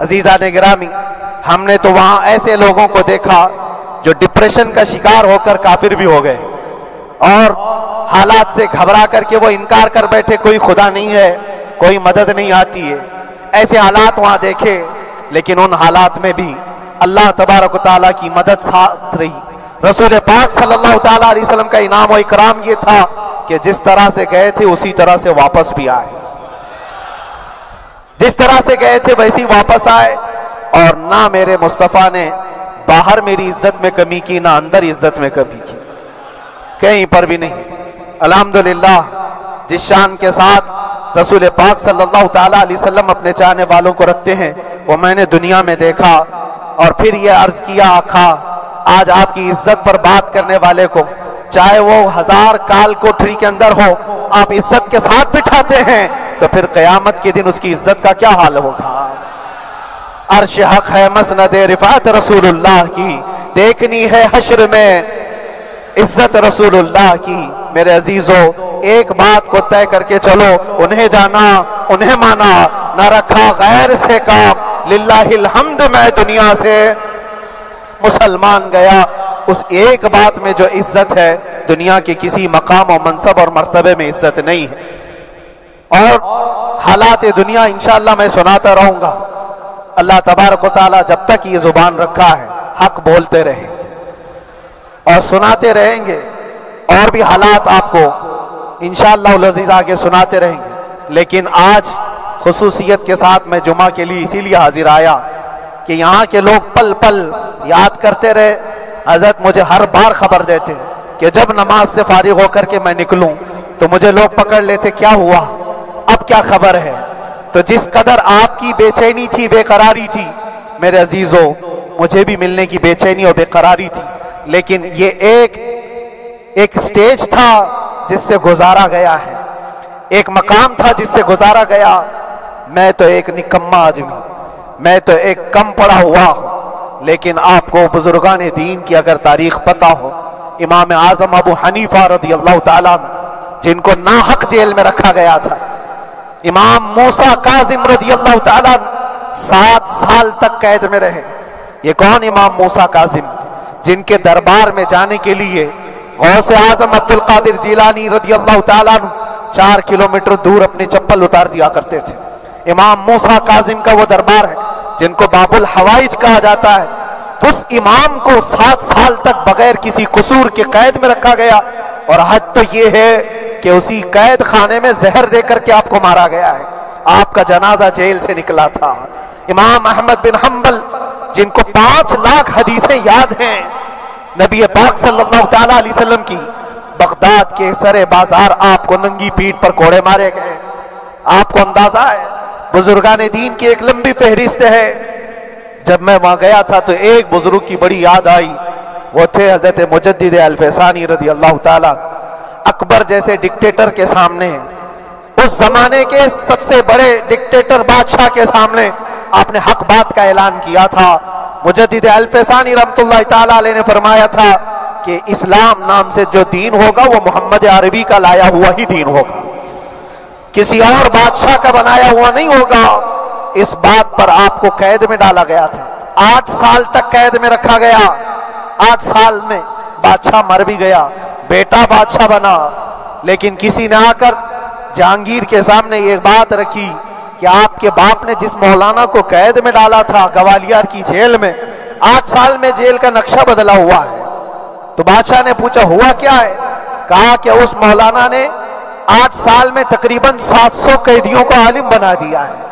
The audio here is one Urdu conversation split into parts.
عزیزان گرامی، ہم نے تو وہاں ایسے لوگوں کو دیکھا جو ڈپریشن کا شکار ہو کر کافر بھی ہو گئے اور حالات سے گھبرا کر کے وہ انکار کر بیٹھے، کوئی خدا نہیں ہے، کوئی مدد نہیں آتی ہے، ایسے حالات وہاں دیکھے، لیکن ان حالات میں بھی اللہ تبارک و تعالیٰ کی مدد ساتھ رہی۔ رسول پاک صلی اللہ تعالیٰ علیہ وسلم کا انعام و اکرام یہ تھا کہ جس طرح سے گئے تھے اسی طرح سے واپس بھی آئے، جس طرح سے گئے تھے ویسی واپس آئے، اور نہ میرے مصطفیٰ نے باہر میری عزت میں کمی کی، نہ اندر عزت میں کمی کی، کہیں پر بھی نہیں۔ الحمدللہ جس شان کے ساتھ رسول پاک صلی اللہ تعالیٰ علیہ وسلم اپنے چاہنے والوں کو رکھتے ہیں وہ میں نے دنیا میں دیکھا، اور پھر یہ عرض کیا آقا آج آپ کی عزت پر بات کرنے والے کو چاہے وہ 1000 کال کوٹھری کے اندر ہو آپ عزت کے ساتھ بٹھاتے ہیں تو پھر قیامت کے دن اس کی عزت کا کیا حال ہوگا؟ عرش حق ہے مسند رفعت رسول اللہ کی، دیکھنی ہے حشر میں عزت رسول اللہ کی۔ میرے عزیزو ایک بات کو طے کر کے چلو، انہیں جانا انہیں مانا، نہ رکھا غیر سے کام، للہ الحمد میں دنیا سے مسلمان گیا۔ اس ایک بات میں جو عزت ہے دنیا کے کسی مقام و منصب اور مرتبے میں عزت نہیں ہے۔ اور حالات دنیا انشاءاللہ میں سناتا رہوں گا، اللہ تبارک و تعالیٰ جب تک یہ زبان رکھا ہے حق بولتے رہیں گے اور سناتے رہیں گے، اور بھی حالات آپ کو انشاءاللہ العزیز آگے سناتے رہیں گے۔ لیکن آج خصوصیت کے ساتھ میں جمعہ کے لیے اسی لیے حاضر آیا کہ یہاں کے لوگ پل پل یاد کرتے رہے۔ حضرت مجھے ہر بار خبر دیتے کہ جب نماز سے فارغ ہو کر کے میں نکلوں تو مجھے لوگ پکڑ لیتے، کیا ہوا، اب کیا خبر ہے؟ تو جس قدر آپ کی بے چینی تھی، بے قراری تھی، میرے عزیزو مجھے بھی ملنے کی بے چینی اور بے قراری تھی، لیکن یہ ایک سٹیج تھا جس سے گزارا گیا ہے، ایک مقام تھا جس سے گزارا گیا۔ میں تو ایک نکما آدمی، میں تو ایک کم پڑا ہوا ہوں، لیکن آپ کو بزرگان دین کی اگر تاریخ پتہ ہو، امام اعظم ابو حنیفہ رضی اللہ تعالیٰ جن کو ناحق جیل میں رکھا گیا تھا، امام موسیٰ کاظم رضی اللہ تعالیٰ 7 سال تک قید میں رہے۔ یہ کون امام موسیٰ کاظم؟ جن کے دربار میں جانے کے لیے غوث اعظم عبد القادر جیلانی رضی اللہ تعالیٰ 4 کلومیٹر دور اپنی چپل اتار دیا کرتے تھے۔ امام موسیٰ کاظم کا وہ دربار ہے جن کو باب الحوائج کہا جاتا ہے۔ اس امام کو 7 سال تک بغیر کسی قصور کے قید میں رکھا گیا، اور حد تو یہ ہے کہ اسی قید خانے میں زہر دے کر کے آپ کو مارا گیا ہے۔ آپ کا جنازہ جیل سے نکلا تھا۔ امام احمد بن حنبل جن کو 5 لاکھ حدیثیں یاد ہیں نبی پاک صلی اللہ تعالیٰ علیہ وسلم کی، بغداد کے سر بازار آپ کو ننگی پیٹھ پر کوڑے مارے گئے۔ آپ کو اندازہ ہے بزرگان دین کی ایک لمبی فہرست ہے۔ جب میں وہاں گیا تھا تو ایک بزرگ کی بڑی یاد آئی، وہ تھے حضرت مجدد الفیسانی رضی اللہ تعالیٰ۔ اکبر جیسے ڈکٹیٹر کے سامنے، اس زمانے کے سب سے بڑے ڈکٹیٹر بادشاہ کے سامنے آپ نے حق بات کا اعلان کیا تھا۔ مجدد الفیسانی رحمۃ اللہ تعالیٰ علیہ نے فرمایا تھا کہ اسلام نام سے جو دین ہوگا وہ محمد عربی کا لایا ہوا ہی دین ہوگا، کسی اور بادشاہ کا بنایا ہوا نہیں ہوگا۔ اس بات پر آپ کو قید میں ڈالا گیا تھا، 8 سال تک قید میں رکھا گیا۔ 8 سال میں بادشاہ مر بھی گیا، بیٹا بادشاہ بنا، لیکن کسی نے آ کر جہانگیر کے سامنے یہ بات رکھی کہ آپ کے باپ نے جس مولانا کو قید میں ڈالا تھا گوالیار کی جیل میں، 8 سال میں جیل کا نقشہ بدلا ہوا ہے۔ تو بادشاہ نے پوچھا ہوا کیا ہے؟ کہا کہ اس مولانا نے 8 سال میں تقریباً 700 قیدیوں کو عالم بنا دیا ہے۔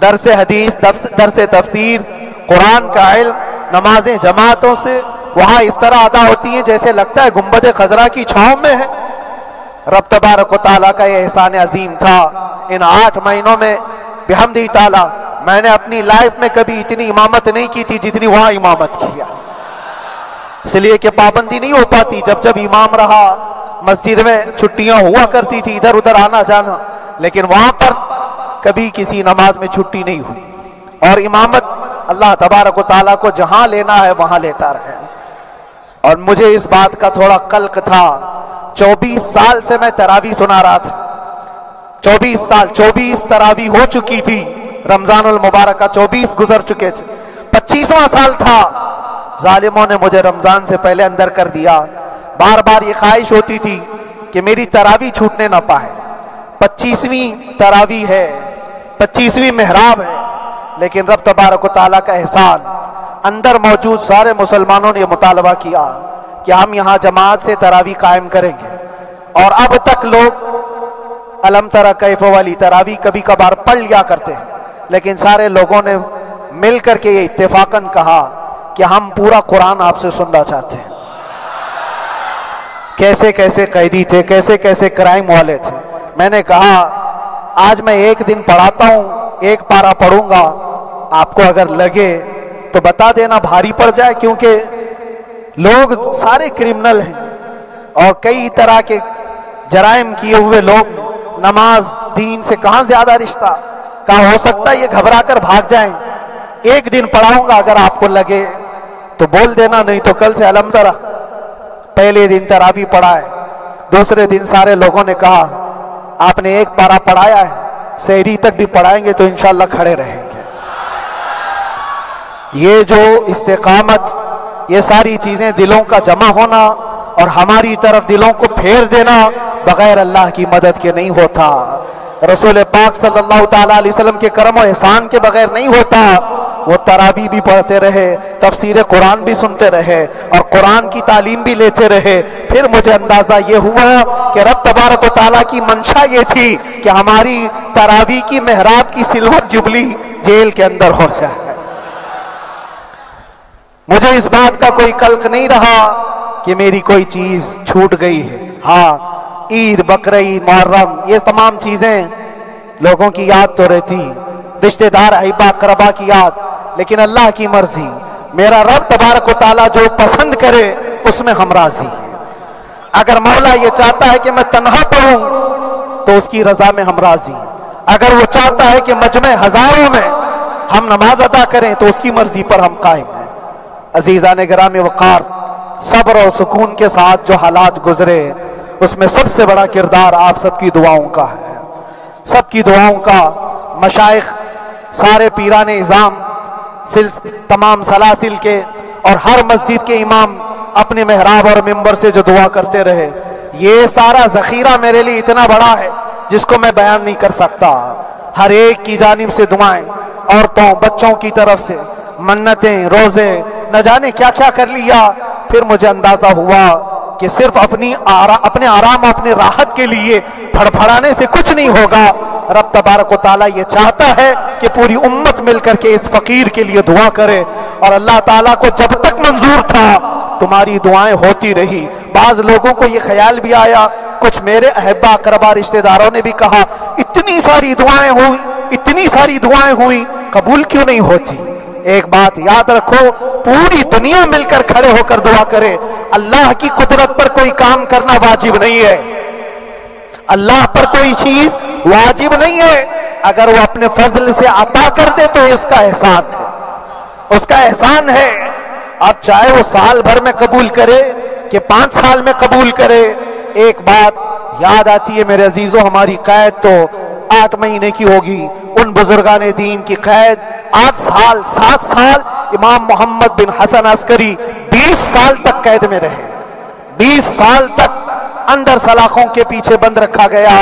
درس حدیث، درس تفسیر، قرآن کا علم، نمازیں جماعتوں سے وہاں اس طرح ادا ہوتی ہیں جیسے لگتا ہے گنبد خضرا کی چھاؤں میں ہے۔ رب تبارک و تعالیٰ کا یہ احسان عظیم تھا۔ ان 8 مہینوں میں بحمدہ تعالیٰ میں نے اپنی لائف میں کبھی اتنی امامت نہیں کی تھی جتنی وہاں امامت کیا، اس لیے کہ پابندی نہیں ہو پاتی۔ جب امام رہا مسجد میں چھٹیاں ہوا کرتی تھی، ادھر ادھر آنا جانا، لیکن وہاں پر کبھی کسی نماز میں چھٹی نہیں ہوئی، اور امامت اللہ تبارک و تعالیٰ کو جہاں لینا ہے وہاں لیتا رہے۔ اور مجھے اس بات کا تھوڑا قلق تھا، 24 سال سے میں تراویح سنا رہا تھا، 24 سال 24 تراویح ہو چکی تھی، رمضان المبارک کا 24 گزر چکے تھے، 25واں سال تھا، ظالموں نے مجھے رمضان سے پہلے اندر کر دیا۔ بار بار یہ خواہش ہوتی تھی کہ میری تراویح چھوٹنے نہ پائے، 25ویں تراویح ہے، 25ویں محراب ہے، لیکن رب تبارک و تعالیٰ کا احسان، اندر موجود سارے مسلمانوں نے یہ مطالبہ کیا کہ ہم یہاں جماعت سے تراویح قائم کریں گے، اور اب تک لوگ الم تری کیف والی تراویح کبھی کبھار پڑھ لیا کرتے ہیں، لیکن سارے لوگوں نے مل کر کے یہ اتفاقاً کہا کہ ہم پورا قرآن آپ سے سننا چاہتے ہیں۔ کیسے کیسے قیدی تھے، کیسے کیسے کرائم والے تھے۔ میں نے کہا آج میں ایک دن پڑھاتا ہوں، ایک پارہ پڑھوں گا، آپ کو اگر لگے تو بتا دینا، بھاری پڑ جائے، کیونکہ لوگ سارے کرمنل ہیں اور کئی طرح کے جرائم کیے ہوئے لوگ، نماز دین سے کہاں زیادہ رشتہ، کہاں ہو سکتا ہے یہ گھبرا کر بھاگ جائیں۔ ایک دن پڑھاؤں گا، اگر آپ کو لگے تو بول دینا، نہیں تو کل سے الحمد للہ۔ پہلے دن تراویح پڑھائے، دوسرے دن سارے لوگوں نے کہا آپ نے ایک پارہ پڑھایا ہے، سحری تک بھی پڑھائیں گے تو انشاءاللہ کھڑے رہیں گے۔ یہ جو استقامت، یہ ساری چیزیں دلوں کا جمع ہونا اور ہماری طرف دلوں کو پھیر دینا بغیر اللہ کی مدد کے نہیں ہوتا، رسول پاک صلی اللہ تعالیٰ علیہ وسلم کے کرم و احسان کے بغیر نہیں ہوتا۔ وہ تراویح بھی پڑھتے رہے، تفسیر قرآن بھی سنتے رہے اور قرآن کی تعلیم بھی لیتے رہے۔ پھر مجھے اندازہ یہ ہوا کہ رب تبارک و تعالیٰ کی منشا یہ تھی کہ ہماری تراویح کی محراب کی سلور جبلی جیل کے اندر ہو جائے۔ مجھے اس بات کا کوئی قلق نہیں رہا کہ میری کوئی چیز چھوٹ گئی ہے۔ ہاں، عید، بقرعید، محرم، یہ تمام چیزیں لوگوں کی یاد تو رہتی، رشتہ دار، احبا، اقربا کی یاد، لیکن اللہ کی مرضی، میرا رب تبارک و تعالیٰ جو پسند کرے اس میں ہم راضی ہیں۔ اگر مولا یہ چاہتا ہے کہ میں تنہا پڑھوں تو اس کی رضا میں ہم راضی ہیں، اگر وہ چاہتا ہے کہ مجمع ہزاروں میں ہم نماز ادا کریں تو اس کی مرضی پر ہم قائم ہیں۔ عزیزان گرامی وقار، صبر اور سکون کے ساتھ جو حالات گزرے، اس میں سب سے بڑا کردار آپ سب کی دعاؤں کا ہے، سب کی دعاؤں کا۔ مشائخ، سارے پیران اعظام، تمام سلاسل کے اور ہر مسجد کے امام اپنے محراب اور منبر سے جو دعا کرتے رہے، یہ سارا ذخیرہ میرے لیے اتنا بڑا ہے جس کو میں بیان نہیں کر سکتا۔ ہر ایک کی جانب سے دعائیں، عورتوں، بچوں کی طرف سے منتیں، روزے، نہ جانے کیا کیا کر لیا۔ پھر مجھے اندازہ ہوا کہ صرف اپنے آرام اور اپنے راحت کے لیے پھڑپھڑانے سے کچھ نہیں ہوگا۔ رب تبارک و تعالیٰ یہ چاہتا ہے کہ پوری امت مل کر کے اس فقیر کے لیے دعا کرے، اور اللہ تعالیٰ کو جب تک منظور تھا تمہاری دعائیں ہوتی رہی۔ بعض لوگوں کو یہ خیال بھی آیا، کچھ میرے احبا، اقربا، رشتہ داروں نے بھی کہا اتنی ساری دعائیں ہوئی، اتنی ساری دعائیں ہوئی، قبول کیوں نہیں ہوتی؟ ایک بات یاد رکھو، پوری دنیا مل کر کھڑے ہو کر دعا کرے، اللہ کی قدرت پر کوئی کام کرنا واجب نہیں ہے، اللہ پر کوئی چیز واجب نہیں ہے۔ اگر وہ اپنے فضل سے عطا کر دے تو اس کا احسان ہے، اس کا احسان ہے۔ اب چاہے وہ سال بھر میں قبول کرے کہ 5 سال میں قبول کرے، ایک بات یاد آتی ہے میرے عزیزوں، ہماری قید تو 8 مہینے کی ہوگی، ان بزرگان دین کی قید 8 سال، 7 سال۔ امام محمد بن حسن عسکری 20 سال تک قید میں رہے، 20 سال تک اندر سلاخوں کے پیچھے بند رکھا گیا۔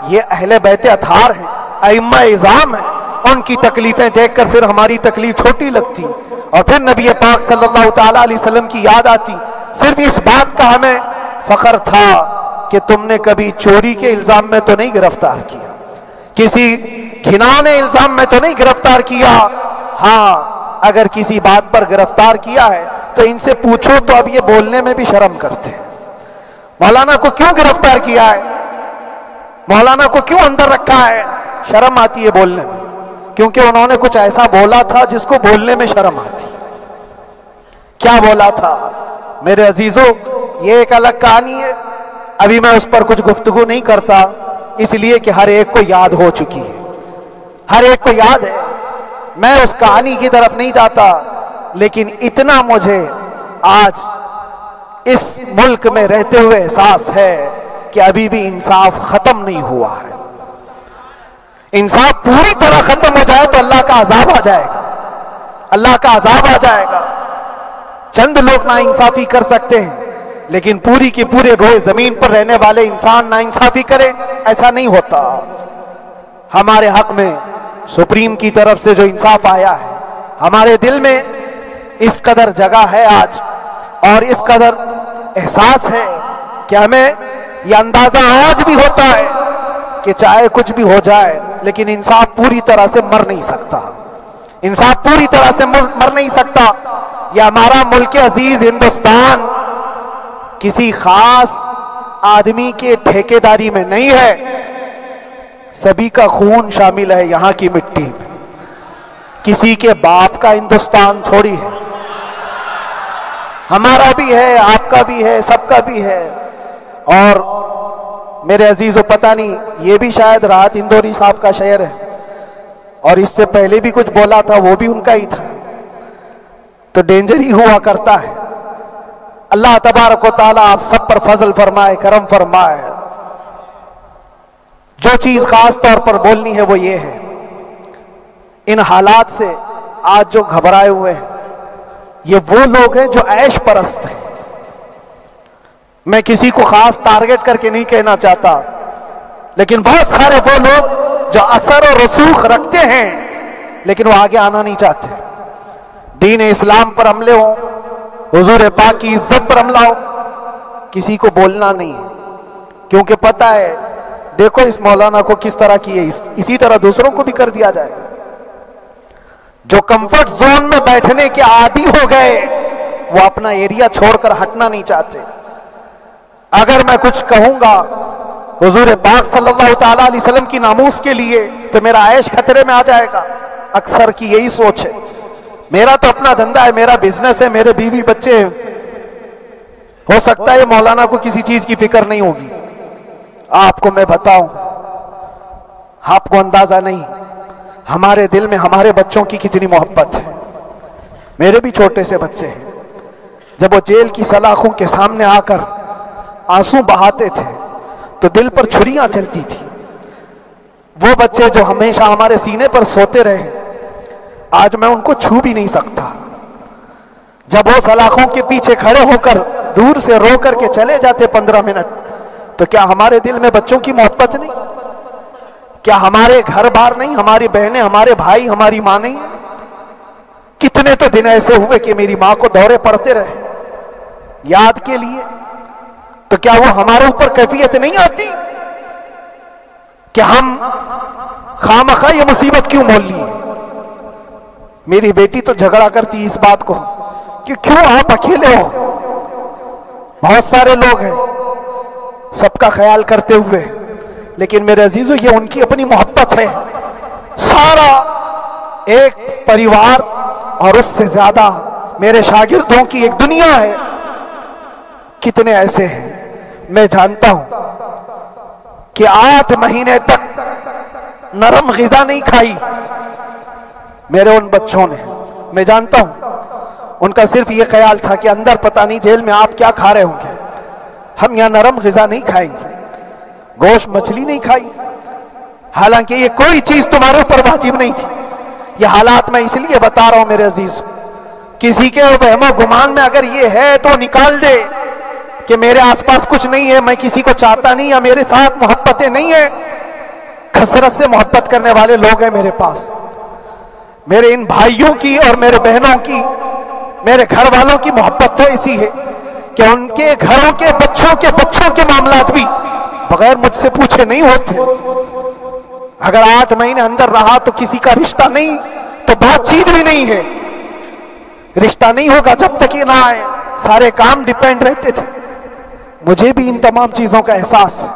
یہ اہل بیت اطہار ہیں، ائمہ اعظام ہیں، ان کی تکلیفیں دیکھ کر پھر ہماری تکلیف چھوٹی لگتی، اور پھر نبی پاک صلی اللہ تعالیٰ علیہ وسلم کی یاد آتی۔ صرف اس بات کا ہمیں فخر تھا کہ تم نے کبھی چوری کے الزام میں تو نہیں گرفتار کیا، کسی گھنانے الزام میں تو نہیں گرفتار کیا۔ ہاں، اگر کسی بات پر گرفتار کیا ہے تو ان سے پوچھو تو اب یہ بولنے میں بھی شرم کرتے ہیں، مولانا کو کیوں گرفتار کیا ہے، مولانا کو کیوں اندر رکھا ہے؟ شرم آتی ہے بولنے میں، کیونکہ انہوں نے کچھ ایسا بولا تھا جس کو بولنے میں شرم آتی۔ کیا بولا تھا میرے عزیزوں؟ یہ ایک الگ کہانی ہے، ابھی میں اس پر کچھ گفتگو نہیں کرتا، اس لیے کہ ہر ایک کو یاد ہو چکی ہے، ہر ایک کو یاد ہے۔ میں اس کہانی کی طرف نہیں جاتا، لیکن اتنا مجھے آج اس ملک میں رہتے ہوئے احساس ہے کہ ابھی بھی انصاف ختم نہیں ہوا ہے۔ انصاف پوری طرح ختم ہو جائے تو اللہ کا عذاب آ جائے گا، اللہ کا عذاب آ جائے گا۔ چند لوگ ناانصافی کر سکتے ہیں، لیکن پوری کی پورے روئے زمین پر رہنے والے انسان ناانصافی کرے، ایسا نہیں ہوتا۔ ہمارے حق میں سپریم کی طرف سے جو انصاف آیا ہے، ہمارے دل میں اس قدر جگہ ہے آج، اور اس قدر احساس ہے کہ ہمیں یہ اندازہ آج بھی ہوتا ہے کہ چاہے کچھ بھی ہو جائے لیکن انصاف پوری طرح سے مر نہیں سکتا، انصاف پوری طرح سے مر نہیں سکتا۔ یہ ہمارا ملک عزیز ہندوستان کسی خاص آدمی کے ٹھیکیداری میں نہیں ہے، سبھی کا خون شامل ہے یہاں کی مٹی میں، کسی کے باپ کا ہندوستان تھوڑی ہے، ہمارا بھی ہے، آپ کا بھی ہے، سب کا بھی ہے۔ اور میرے عزیزو پتہ نہیں، یہ بھی شاید راحت اندوری صاحب کا شعر ہے، اور اس سے پہلے بھی کچھ بولا تھا، وہ بھی ان کا ہی تھا، تو ڈینجر ہی ہوا کرتا ہے۔ اللہ تبارک و تعالیٰ آپ سب پر فضل فرمائے، کرم فرمائے۔ جو چیز خاص طور پر بولنی ہے وہ یہ ہے، ان حالات سے آج جو گھبرائے ہوئے ہیں یہ وہ لوگ ہیں جو عیش پرست ہیں۔ میں کسی کو خاص ٹارگٹ کر کے نہیں کہنا چاہتا، لیکن بہت سارے وہ لوگ جو اثر و رسوخ رکھتے ہیں لیکن وہ آگے آنا نہیں چاہتے۔ دین اسلام پر حملے ہوں، حضور پاک کی عزت پر حملہ ہو، کسی کو بولنا نہیں ہے، کیونکہ پتہ ہے دیکھو اس مولانا کو کس طرح کی ہے، اسی طرح دوسروں کو بھی کر دیا جائے۔ جو کمفرٹ زون میں بیٹھنے کے عادی ہو گئے وہ اپنا ایریا چھوڑ کر ہٹنا نہیں چاہتے۔ اگر میں کچھ کہوں گا حضور پاک صلی اللہ تعالیٰ علیہ وسلم کی ناموس کے لیے تو میرا عیش خطرے میں آ جائے گا۔ اکثر کی یہی سوچ ہے، میرا تو اپنا دھندا ہے، میرا بزنس ہے، میرے بیوی بچے ہیں، ہو سکتا ہے مولانا کو کسی چیز کی فکر نہیں ہوگی۔ آپ کو میں بتاؤں، آپ کو اندازہ نہیں ہمارے دل میں ہمارے بچوں کی کتنی محبت ہے۔ میرے بھی چھوٹے سے بچے ہیں، جب وہ جیل کی سلاخوں کے سامنے آ کر آنسو بہاتے تھے تو دل پر چھریاں چلتی تھی۔ وہ بچے جو ہمیشہ ہمارے سینے پر سوتے رہے، آج میں ان کو چھو بھی نہیں سکتا۔ جب وہ سلاخوں کے پیچھے کھڑے ہو کر دور سے رو کر کے چلے جاتے 15 منٹ، تو کیا ہمارے دل میں بچوں کی محبت نہیں؟ کیا ہمارے گھر بار نہیں، ہماری بہنیں، ہمارے بھائی، ہماری ماں نہیں؟ کتنے تو دن ایسے ہوئے کہ میری ماں کو دورے پڑتے رہے یاد کے لیے، تو کیا وہ ہمارے اوپر کیفیت نہیں آتی کہ ہم خامخواہ یہ مصیبت کیوں مول لی؟ میری بیٹی تو جھگڑا کرتی اس بات کو کہ کیوں آپ اکیلے ہو، بہت سارے لوگ ہیں سب کا خیال کرتے ہوئے، لیکن میرے عزیزو یہ ان کی اپنی محبت ہے، سارا ایک پریوار اور اس سے زیادہ میرے شاگردوں کی ایک دنیا ہے۔ کتنے ایسے ہیں میں جانتا ہوں کہ 8 مہینے تک نرم غذا نہیں کھائی میرے ان بچوں نے، میں جانتا ہوں ان کا صرف یہ خیال تھا کہ اندر پتہ نہیں جیل میں آپ کیا کھا رہے ہوں گے، ہم یہاں نرم غذا نہیں کھائیں گے، گوشت مچھلی نہیں کھائی، حالانکہ یہ کوئی چیز تمہارے اوپر واجب نہیں تھی۔ یہ حالات میں اس لیے بتا رہا ہوں میرے عزیز، کسی کے وہم و گمان میں اگر یہ ہے تو نکال دے کہ میرے آس پاس کچھ نہیں ہے، میں کسی کو چاہتا نہیں، یا میرے ساتھ محبتیں نہیں ہیں۔ کثرت سے محبت کرنے والے لوگ ہیں میرے پاس، میرے ان بھائیوں کی اور میرے بہنوں کی، میرے گھر والوں کی محبت تو ایسی ہے کہ ان کے گھروں کے بچوں کے معاملات بھی بغیر مجھ سے پوچھے نہیں ہوتے۔ اگر 8 مہینے اندر رہا تو کسی کا رشتہ نہیں تو بات چیت بھی نہیں ہے، رشتہ نہیں ہوگا جب تک یہ نہ آئے، سارے کام ڈیپینڈ رہتے تھے۔ مجھے بھی ان تمام چیزوں کا احساس ہے،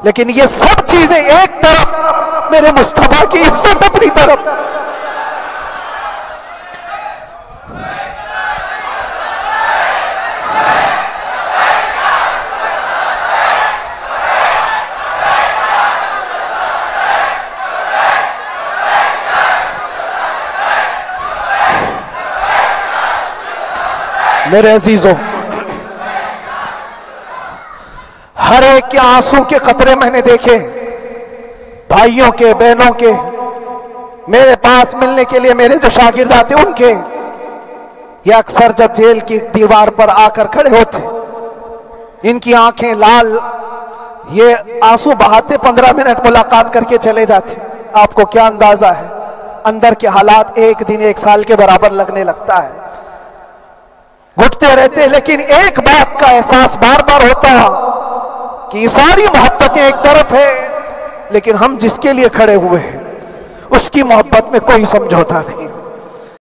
لیکن یہ سب چیزیں ایک طرف، میرے مصطفیٰ کی عزت اپنی طرف۔ میرے عزیزوں، ہر ایک کے آنسوں کے قطرے میں نے دیکھے، بھائیوں کے، بہنوں کے، میرے پاس ملنے کے لیے میرے جو شاگرد آتے ان کے، یہ اکثر جب جیل کی دیوار پر آ کر کھڑے ہوتے، ان کی آنکھیں لال، یہ آنسو بہاتے 15 منٹ ملاقات کر کے چلے جاتے۔ آپ کو کیا اندازہ ہے اندر کے حالات ایک دن 1 سال کے برابر لگنے لگتا ہے، گھٹتے رہتے، لیکن ایک بات کا احساس بار بار ہوتا کہ یہ ساری محبتیں ایک طرف ہے، لیکن ہم جس کے لیے کھڑے ہوئے ہیں اس کی محبت میں کوئی سمجھوتا نہیں۔